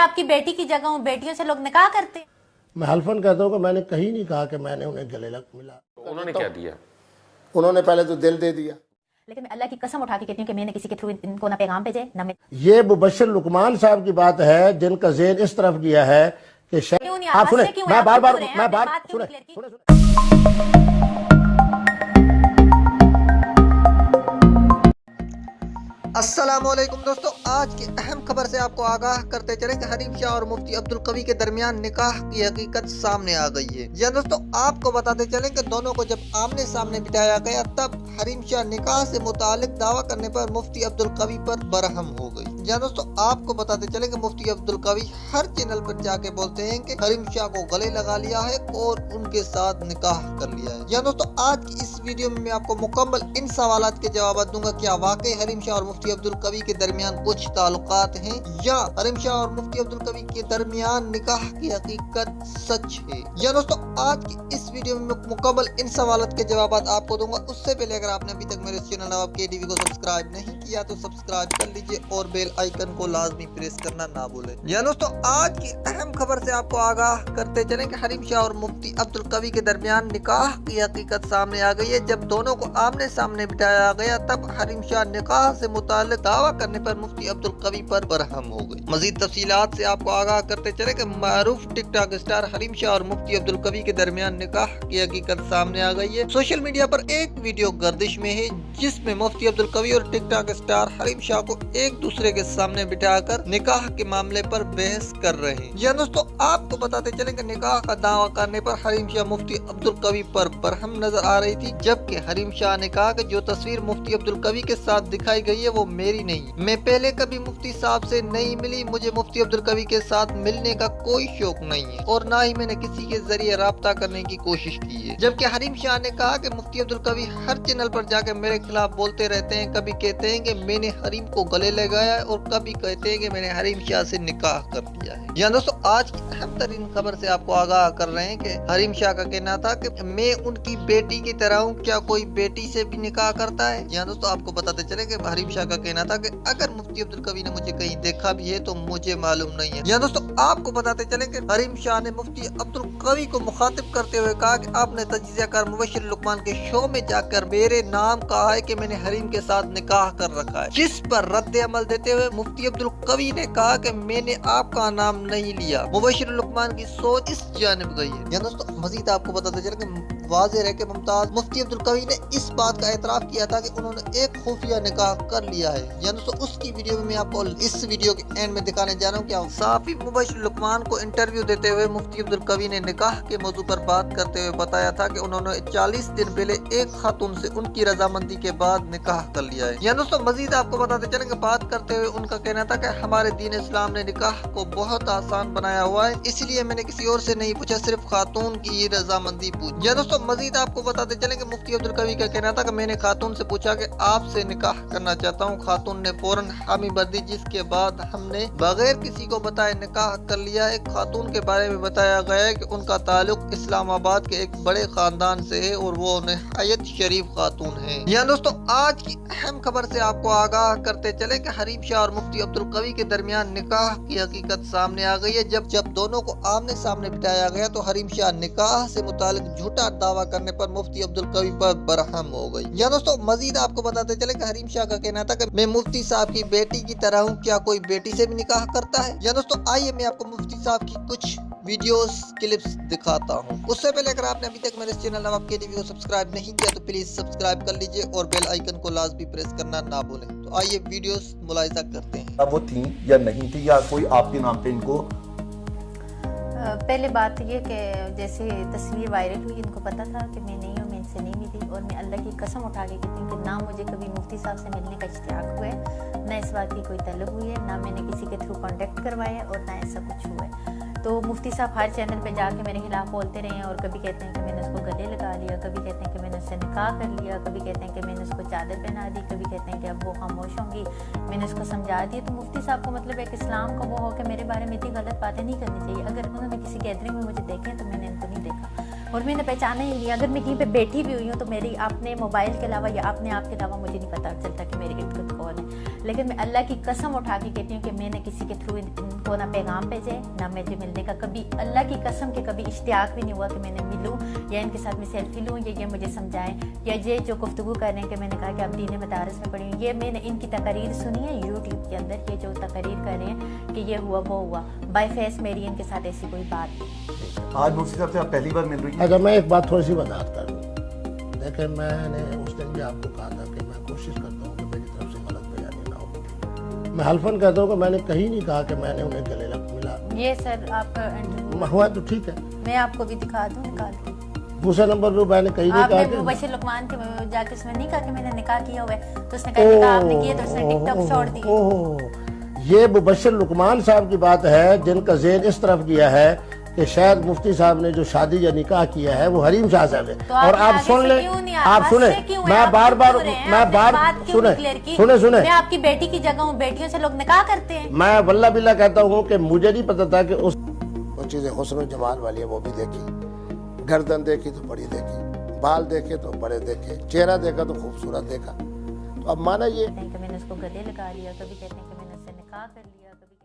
आपकी बेटी की जगह हूँ, बेटियों से लोग निकाह करते। मैं हल्फन कहता हूँ कि मैंने कहीं नहीं कहा कि मैंने उन्हें गले लग मिला। तो उन्होंने क्या दिया? उन्होंने पहले तो दिल दे दिया। लेकिन मैं अल्लाह की कसम उठा के कहती हूँ कि मैंने किसी के थ्रू इनको ना पैगाम भेजे ना मैं। ये मुबश्शिर लुकमान साहब की बात है जिनका ज़हन इस तरफ गया है कि क्यों नहीं आप सुने, मैं बार बार मैं बात सुने सुने अस्सलामुअलैकुम दोस्तों, आज की अहम खबर से आपको आगाह करते चले कि हरीम शाह और मुफ्ती अब्दुल कवी के दरमियान निकाह की हकीकत सामने आ गई है। या दोस्तों आपको बताते चले कि दोनों को जब आमने सामने बिठाया गया तब हरीम शाह निकाह से मुतालिक दावा करने पर मुफ्ती अब्दुल कवी पर बरहम हो गई। या दोस्तों आपको बताते चले कि मुफ्ती अब्दुल कवी हर चैनल पर जाके बोलते हैं कि हरीम शाह को गले लगा लिया है और उनके साथ निकाह कर लिया है। या दोस्तों आज की इस वीडियो में मैं आपको मुकम्मल इन सवालात के जवाब दूंगा। क्या वाकई हरीम शाह और मुफ्ती अब्दुल कवी के दरमियान कुछ ताल्लुकात हैं या हरीम शाह और मुफ्ती अब्दुल कवी के दरमियान निकाह की हकीकत सच है? या दोस्तों आज की इस वीडियो में मुकम्मल इन सवालात के जवाब आपको दूंगा। उससे पहले अगर आपने अभी तक मेरे चैनल नवाब KTV को सब्सक्राइब नहीं किया तो सब्सक्राइब कर लीजिए और बेल आइकन को लाजमी प्रेस करना ना भूलें। या दोस्तों आज की अहम खबर से आपको आगाह करते चले कि हरीम शाह और मुफ्ती अब्दुल कवी के दरमियान निकाह की हकीकत सामने आ गई है। जब दोनों को आमने सामने बिठाया गया तब हरीम शाह निकाह से मुताल्लिक दावा करने पर मुफ्ती अब्दुल कवी पर बरहम हो गई। मजीद तफसीलात से आपको आगाह करते चले कि मारूफ टिकटॉक स्टार हरीम शाह और मुफ्ती अब्दुल कवी के दरमियान निकाह की हकीकत सामने आ गई है। सोशल मीडिया पर एक वीडियो गर्दिश में है जिसमें मुफ्ती अब्दुल कवी और टिकटॉक स्टार हरीम शाह को एक दूसरे के सामने बिठाकर निकाह के मामले पर बहस कर रहे हैं। या दोस्तों आपको बताते चले कि निकाह का दावा करने पर हरीम शाह मुफ्ती अब्दुल कवी पर बरहम नजर आ रही थी, जबकि हरीम शाह ने कहा कि जो तस्वीर मुफ्ती अब्दुल कवी के साथ दिखाई गई है वो मेरी नहीं, मैं पहले कभी मुफ्ती साहब से नहीं मिली, मुझे मुफ्ती अब्दुल कवी के साथ मिलने का कोई शौक नहीं है और ना ही मैंने किसी के जरिए राब्ता करने की कोशिश की है। जबकि हरीम शाह ने कहा कि मुफ्ती अब्दुल कवी हर चैनल पर जाकर मेरे खिलाफ बोलते रहते हैं, कभी कहते हैं कि मैंने हरीम को गले लगाया है और कभी कहते हैं कि मैंने हरीम शाह से निकाह कर लिया है। या दोस्तों आज की अहम तरीन खबर से आपको आगाह कर रहे हैं कि हरीम शाह का कहना था कि मैं उनकी बेटी की तरह हूँ, क्या कोई बेटी से भी निकाह करता है? या दोस्तों आपको बताते चले कि हरीम शाह का कहना था कि अगर मुफ्ती अब्दुल कवी ने मुझे कहीं देखा भी है तो मुझे मालूम नहीं है। या दोस्तों आपको बताते चले कि हरीम शाह ने मुफ्ती अब्दुल कवी को मुखातिब करते हुए कहा कि आपने तजिज़ियाकार मुबश्शिर लुकमान के शो में जाकर मेरे नाम कहा है कि मैंने हरीम के साथ निकाह कर रखा है, जिस पर रद्द अमल देते हुए मुफ्ती अब्दुल कवी ने कहा कि मैंने आपका नाम नहीं लिया। मुबश्शिर लुकमान की सोच इस जानिब गई है। या दोस्तों मजीद आपको बताते चले कि वाज़ेह है कि मुमताज मुफ्ती अब्दुल कवी ने इस बात का एतराफ़ किया था कि उन्होंने एक खुफिया निकाह कर लिया है। या दोस्तों उसकी वीडियो में मैं आपको इस वीडियो के एंड में दिखाने जा रहा हूँ। क्या साफी मुबश्शिर लुकमान को इंटरव्यू देते हुए मुफ्ती अब्दुल कवी ने निकाह के मौजू पर बात करते हुए बताया था कि उन्होंने 40 दिन पहले एक खातून से उनकी रजामंदी के बाद निकाह कर लिया है। या दोस्तों मजीद आपको बताते चलेंगे, बात करते हुए उनका कहना था कि हमारे दीन इस्लाम ने निकाह को बहुत आसान बनाया हुआ है, इसलिए मैंने किसी और से नहीं पूछा, सिर्फ खातून की रजामंदी पूछी। या दोस्तों मजीद आपको बताते चलेंगे, मुफ्ती अब्दुल कवी का कहना था कि मैंने खातून से पूछा कि आपसे निकाह करना चाहता हूँ, खातून ने फौरन हामी भर दी, जिसके बाद हमने बगैर किसी को बताए निकाह कर लिया है। खातून के बारे में बताया गया है कि उनका ताल्लुक इस्लामाबाद के एक बड़े खानदान से है और वो निहायत शरीफ खातून है। या दोस्तों आज की अहम खबर से आपको आगाह करते चले कि हरीम शाह और मुफ्ती अब्दुल कवी के दरमियान निकाह की हकीकत सामने आ गई है। जब दोनों को आमने सामने बिठाया गया तो हरीम शाह निकाह से मुतालिक झूठा दावा करने पर मुफ्ती अब्दुल कवी पर बरहम हो गई। या दोस्तों मजीद आपको बताते चले कि हरीम शाह का कहना था कि मैं मुफ्ती साहब की बेटी की तरह हूँ, क्या कोई बेटी से भी निकाह करता है? या दोस्तों आइए मैं आपको मुफ्ती साहब की कुछ वीडियोस क्लिप्स दिखाता हूँ। उससे पहले अगर आपने अभी तक मेरे चैनल नवाब KTV को सब्सक्राइब नहीं किया तो प्लीज सब्सक्राइब कर लीजिए और बेल आइकन को लाजमी प्रेस करना ना भूलें। तो आइए वीडियोस मुलाहिजा करते हैं। अब वो थी या नहीं थी या कोई आपके नाम पे इनको? पहले बात ये कि जैसे तस्वीर वायरल हुई, इनको पता था कि मैं नहीं हूँ, मैं इनसे नहीं मिली और मैं अल्लाह की कसम उठा के कहती हूँ कि ना मुझे कभी मुफ्ती साहब से मिलने का इश्तियाक हुआ है, ना इस बात की कोई तलब हुई है, ना मैंने किसी के थ्रू कॉन्टेक्ट करवाया और ना ऐसा कुछ हुआ है। तो मुफ्ती साहब हर चैनल पे जाके मेरे खिलाफ बोलते रहे हैं और कभी कहते हैं कि मैंने उसको गले लगा लिया, कभी कहते हैं कि मैंने उससे निकाह कर लिया, कभी कहते हैं कि मैंने उसको चादर पहना दी, कभी कहते हैं कि अब वो खामोश होंगी, मैंने उसको समझा दिया। तो मुफ्ती साहब को मतलब एक इस्लाम का वो हो कि मेरे बारे में इतनी गलत बातें नहीं करनी चाहिए। अगर उन्होंने किसी गैदरिंग में मुझे देखे तो मैंने इनको नहीं देखा। और मैंने पहचाना ही नहीं। अगर मैं कहीं पे बैठी भी हुई हूँ तो मेरी अपने मोबाइल के अलावा या अपने आप के अलावा मुझे नहीं पता चलता कि मेरे इर्द गिर्द कौन है। लेकिन मैं अल्लाह की कसम उठा के कहती हूँ कि मैंने किसी के थ्रू इनको ना पैगाम भेजे, ना मुझे मिलने का कभी, अल्लाह की कसम के कभी इश्तियाक भी नहीं हुआ कि मैंने मिलूँ या इनके साथ मैं सेल्फी लूँ या ये मुझे समझाएं, या ये जो गुफ्तगू कर रहे हैं कि मैंने कहा कि आप दीन मदारस में पढ़ी हूँ, ये मैंने इनकी तकरीर सुनी है यूट्यूब के अंदर। ये जो तकरीर कर रहे हैं कि ये हुआ वो हुआ, बाय फेस मेरी इनके साथ ऐसी कोई बात नहीं। आज मुफ्ती साहब से आप पहली बार मिल रही हैं? अच्छा, मैं एक बात थोड़ी सी वजाहत कर दूँ। देखिए, मैंने उस दिन भी आपको कहा था कि मैं कोशिश करता हूँ कि मेरी तरफ से गलत बयानी ना हो। मैं हल्फन कहता हूँ कि मैंने कहीं नहीं कहा कि मैंने उन्हें गले लग मिला। ये सर आपका इंटरव्यू हुआ तो ठीक है, मैं आपको भी दिखा दूँ निकाल के। दूसरा नंबर पे मैंने कहीं नहीं आपने कहा मुबशिर लुकमान के जाके उसमें नहीं कहा कि मैंने निकाह किया हुआ है, तो उसने कहा निकाह आपने किया, तो उसने टिकटॉक छोड़ दी। ओह, ये मुबशिर लुकमान साहब की बात है जिनका ज़हन इस तरफ गया है कि शायद मुफ्ती साहब ने जो शादी या निकाह किया है वो हरीम शाह साहब है। तो और आप सुन ले, आप सुने, मैं बार बार सुने मैं आपकी बेटी की जगह हूँ, बेटियों से लोग निकाह करते हैं। मैं वल्ला बिल्ला कहता हूँ कि मुझे नहीं पता था कि उस वो चीज़ें हुस्न और जमाल वाली है वो भी देखी, गर्दन देखी तो बड़ी देखी, बाल देखे तो बड़े देखे, चेहरा देखा तो खूबसूरत देखा। तो अब माना ये मैंने उसको गले लगा लिया, कभी कहते हैं कि मैंने उससे निकाह कर लिया, कभी